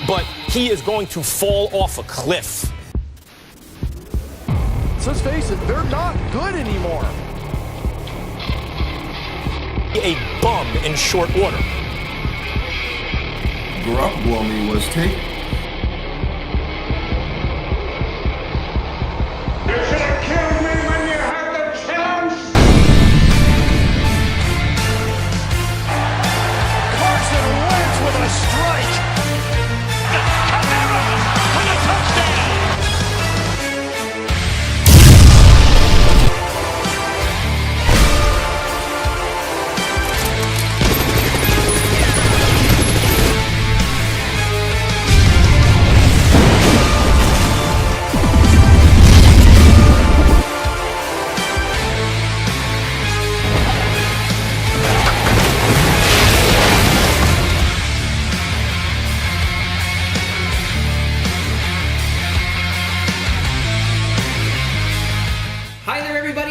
but he is going to fall off a cliff. So let's face it, they're not good anymore. A bum in short order. Grubwommy was taken. You should have killed me when you had the chance! Carson Wentz with a strike. Camara for the touchdown!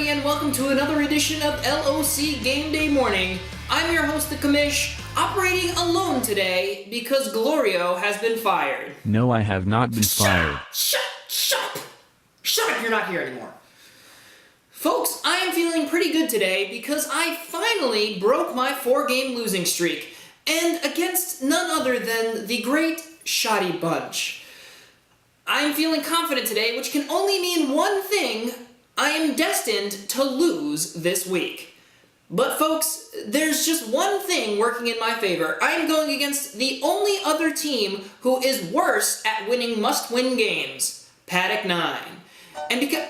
And welcome to another edition of LOC Game Day Morning. I'm your host, the Commish, operating alone today because Glorio has been fired. No, I have not been fired. Shut up! Shut up, you're not here anymore. Folks, I am feeling pretty good today because I finally broke my 4-game losing streak, and against none other than the great Shoddy Bunch. I'm feeling confident today, which can only mean one thing: I am destined to lose this week. But folks, there's just one thing working in my favor. I am going against the only other team who is worse at winning must-win games, Paddock 9. And because...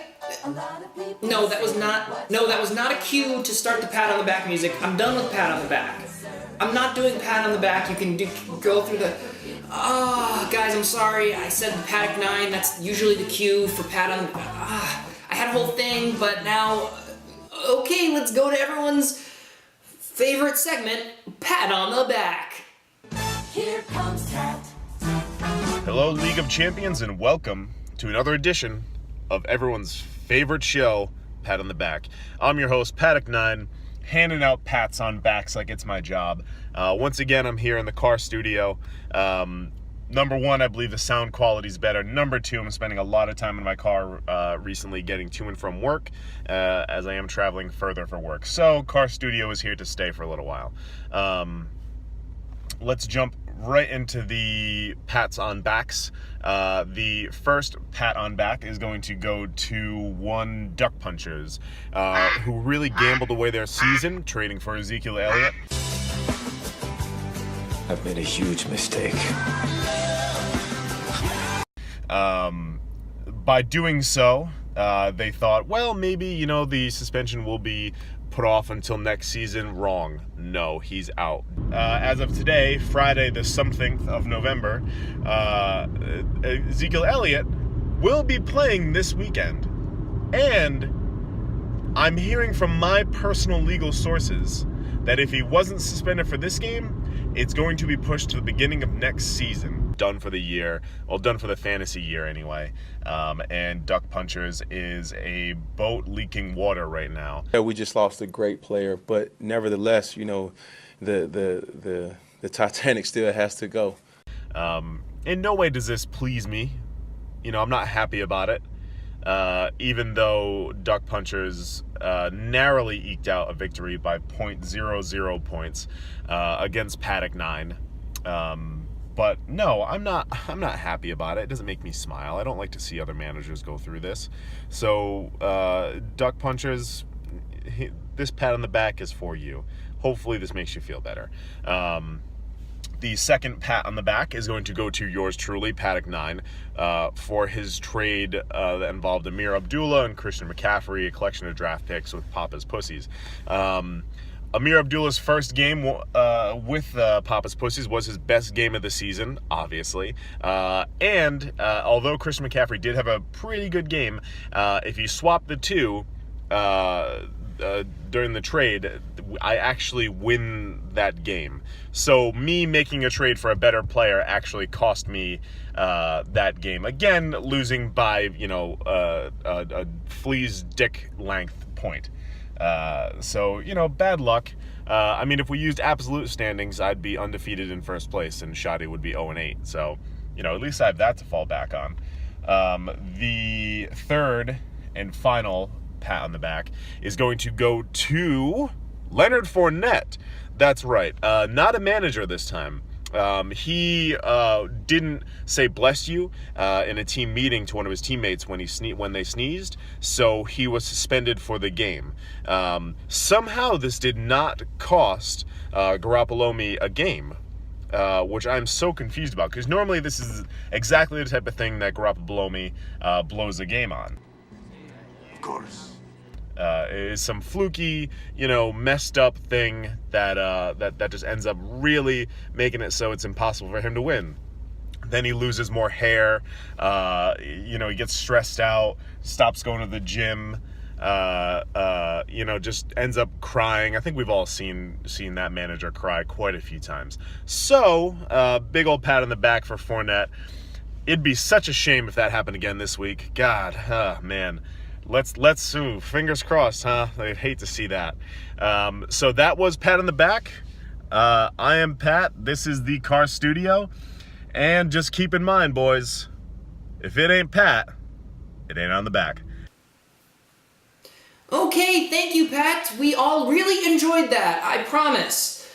No, that was not a cue to start the pat on the back music. I'm done with pat on the back. I'm not doing pat on the back. You can go through the... guys, I'm sorry. I said the Paddock 9. That's usually the cue for pat on the... I had a whole thing, but now... Okay, let's go to everyone's favorite segment, Pat on the Back. Here comes Pat. Hello, League of Champions, and welcome to another edition of everyone's favorite show, Pat on the Back. I'm your host, Paddock9, handing out pats on backs like it's my job. Once again, I'm here in the car studio. Number one, I believe the sound quality is better. Number two, I'm spending a lot of time in my car recently getting to and from work as I am traveling further for work. So, car studio is here to stay for a little while. Let's jump right into the pats on backs. The first pat on back is going to go to one Duck Punchers, who really gambled away their season trading for Ezekiel Elliott. I've made a huge mistake. By doing so, they thought, well, maybe, the suspension will be put off until next season. Wrong. No, he's out. As of today, Friday the 7th of November, Ezekiel Elliott will be playing this weekend. And I'm hearing from my personal legal sources that if he wasn't suspended for this game, it's going to be pushed to the beginning of next season. Done for the year. Well, done for the fantasy year anyway. And Duck Punchers is a boat leaking water right now. Yeah, we just lost a great player, but nevertheless, the Titanic still has to go. In no way does this please me. I'm not happy about it. Even though Duck Punchers narrowly eked out a victory by 0.00 points against Paddock 9. But no, I'm not happy about it. It doesn't make me smile. I don't like to see other managers go through this. So, Duck Punchers, this pat on the back is for you. Hopefully this makes you feel better. The second pat on the back is going to go to yours truly, Paddock 9, for his trade that involved Amir Abdullah and Christian McCaffrey, a collection of draft picks with Papa's Pussies. Amir Abdullah's first game with Papa's Pussies was his best game of the season, obviously. And although Christian McCaffrey did have a pretty good game, if you swap the two during the trade, I actually win that game. So me making a trade for a better player actually cost me that game. Again, losing by, a flea's dick length point. So, bad luck. If we used absolute standings, I'd be undefeated in first place and Shoddy would be 0-8. So, at least I have that to fall back on. The third and final pat on the back is going to go to Leonard Fournette. That's right. Not a manager this time. He didn't say bless you in a team meeting to one of his teammates when they sneezed, so he was suspended for the game. Somehow this did not cost Garoppolo a game, which I'm so confused about, because normally this is exactly the type of thing that Garoppolo blows a game on. Of course. Is some fluky, messed up thing that just ends up really making it so it's impossible for him to win. Then he loses more hair, he gets stressed out, stops going to the gym, just ends up crying. I think we've all seen that manager cry quite a few times. So, big old pat on the back for Fournette. It'd be such a shame if that happened again this week. God, man. Let's fingers crossed, huh? I'd hate to see that. So that was pat on the back. I am Pat. This is the Car Studio. And just keep in mind, boys, if it ain't Pat, it ain't on the back. Okay, thank you, Pat. We all really enjoyed that, I promise.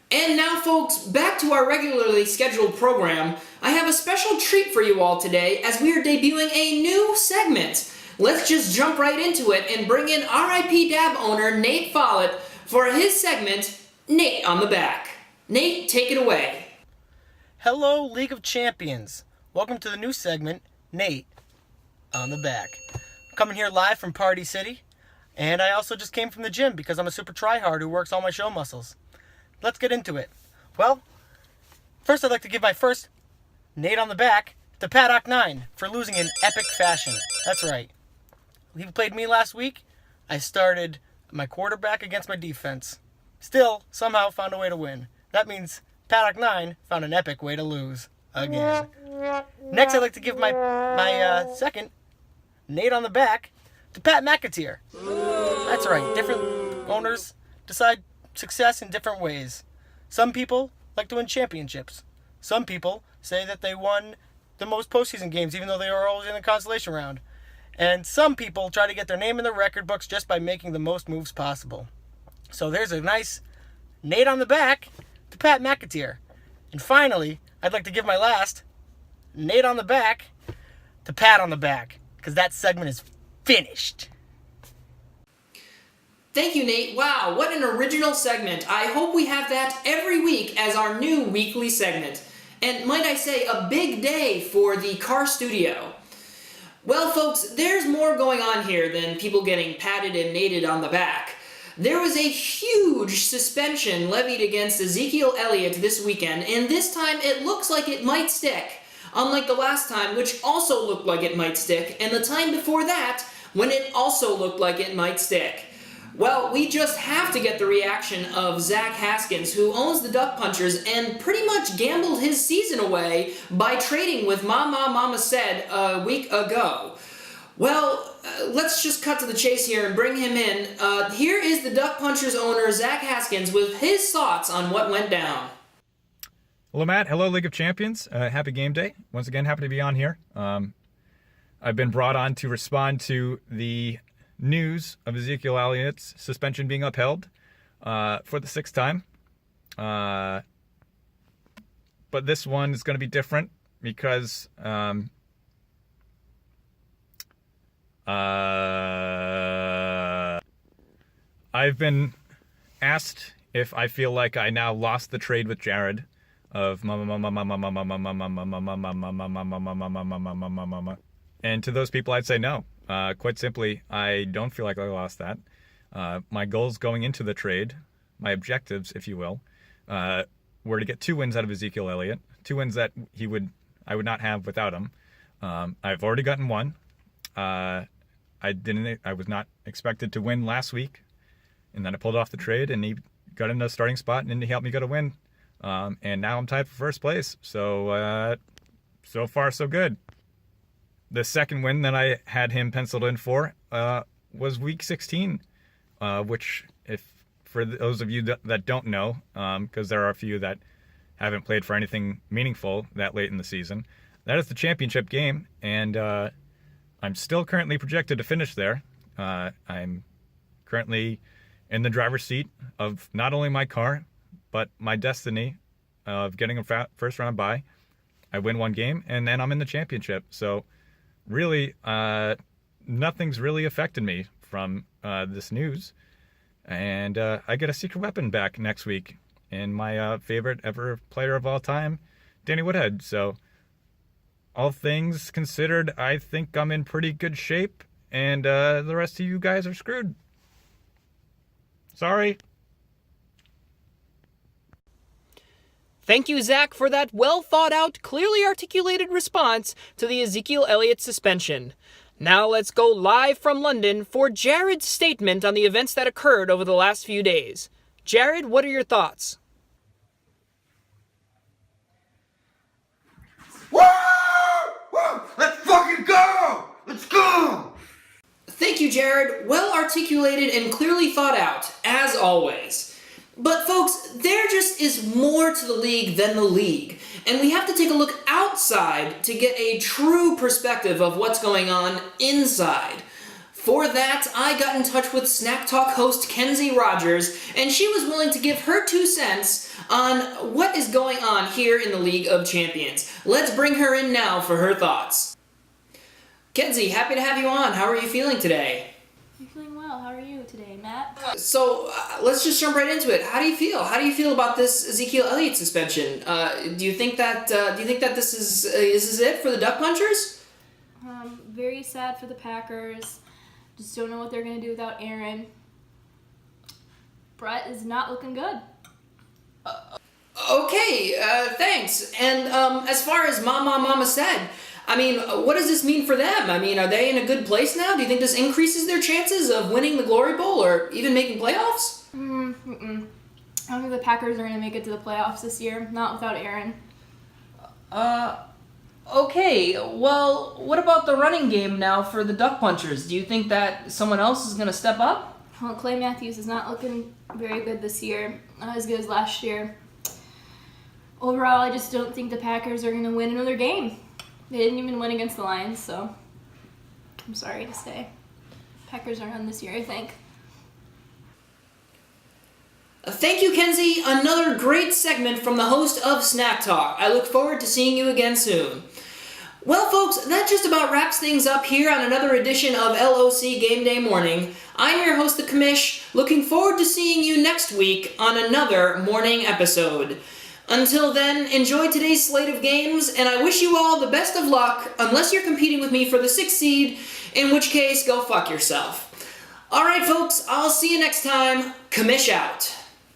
And now, folks, back to our regularly scheduled program. I have a special treat for you all today as we are debuting a new segment. Let's just jump right into it and bring in RIP Dab owner Nate Follett for his segment, Nate on the Back. Nate, take it away. Hello, League of Champions. Welcome to the new segment, Nate on the Back. I'm coming here live from Party City, and I also just came from the gym because I'm a super tryhard who works all my show muscles. Let's get into it. Well, first I'd like to give my first Nate on the Back to Paddock9 for losing in epic fashion. That's right. He played me last week. I started my quarterback against my defense. Still, somehow found a way to win. That means Paddock9 found an epic way to lose again. Next, I'd like to give my second Nate on the Back to Pat McAteer. That's right. Different owners decide success in different ways. Some people like to win championships. Some people say that they won the most postseason games, even though they were always in the consolation round. And some people try to get their name in the record books just by making the most moves possible. So there's a nice Nate on the Back to Pat McAteer. And finally, I'd like to give my last Nate on the Back to Pat on the Back, because that segment is finished. Thank you, Nate. Wow, what an original segment. I hope we have that every week as our new weekly segment. And might I say, a big day for the Car Studio. Well, folks, there's more going on here than people getting patted and nated on the back. There was a huge suspension levied against Ezekiel Elliott this weekend, and this time it looks like it might stick. Unlike the last time, which also looked like it might stick, and the time before that, when it also looked like it might stick. Well, we just have to get the reaction of Zach Haskins, who owns the Duck Punchers and pretty much gambled his season away by trading with Mama Said a week ago. Well, let's just cut to the chase here and bring him in. Here is the Duck Punchers owner, Zach Haskins, with his thoughts on what went down. Hello, Matt. Hello, League of Champions. Happy game day. Once again, happy to be on here. I've been brought on to respond to the news of Ezekiel Elliott's suspension being upheld for the sixth time. But this one is going to be different because I've been asked if I feel like I now lost the trade with Jared of and to those people I'd say no. Quite simply, I don't feel like I lost that. My goals going into the trade, my objectives, if you will, were to get 2 wins out of Ezekiel Elliott, 2 wins that I would not have without him. I've already gotten 1. I was not expected to win last week, and then I pulled off the trade, and he got in the starting spot, and he helped me get a win. And now I'm tied for first place. So far, so good. The second win that I had him penciled in for was week 16, which, if for those of you that don't know, because there are a few that haven't played for anything meaningful that late in the season, that is the championship game, and I'm still currently projected to finish there. I'm currently in the driver's seat of not only my car, but my destiny of getting a first round bye. I win one game, and then I'm in the championship. So really, nothing's really affected me from this news. And I get a secret weapon back next week in my favorite ever player of all time, Danny Woodhead. So all things considered, I think I'm in pretty good shape, and the rest of you guys are screwed. Sorry. Thank you, Zach, for that well-thought-out, clearly articulated response to the Ezekiel Elliott suspension. Now let's go live from London for Jared's statement on the events that occurred over the last few days. Jared, what are your thoughts? Woo! Woo! Let's fucking go! Let's go! Thank you, Jared. Well articulated and clearly thought out, as always. But folks, there just is more to the league than the league, and we have to take a look outside to get a true perspective of what's going on inside. For that, I got in touch with Snack Talk host Kenzie Rogers, and she was willing to give her 2 cents on what is going on here in the League of Champions. Let's bring her in now for her thoughts. Kenzie, happy to have you on. How are you feeling today? I'm feeling well. How are you today, Matt? So, let's just jump right into it. How do you feel? How do you feel about this Ezekiel Elliott suspension? Do you think that this is it for the Duck Punchers? Very sad for the Packers. Just don't know what they're going to do without Aaron. Brett is not looking good. Okay, thanks. And as far as Mama said, I mean, what does this mean for them? I mean, are they in a good place now? Do you think this increases their chances of winning the Glory Bowl or even making playoffs? I don't think the Packers are going to make it to the playoffs this year, not without Aaron. Okay, well, what about the running game now for the Duck Punchers? Do you think that someone else is going to step up? Well, Clay Matthews is not looking very good this year, not as good as last year. Overall, I just don't think the Packers are going to win another game. They didn't even win against the Lions, so I'm sorry to say. Packers are on this year, I think. Thank you, Kenzie. Another great segment from the host of Snack Talk. I look forward to seeing you again soon. Well, folks, that just about wraps things up here on another edition of LOC Game Day Morning. I'm your host, The Commish, looking forward to seeing you next week on another morning episode. Until then, enjoy today's slate of games, and I wish you all the best of luck, unless you're competing with me for the 6th seed, in which case, go fuck yourself. Alright, folks, I'll see you next time. Commish out.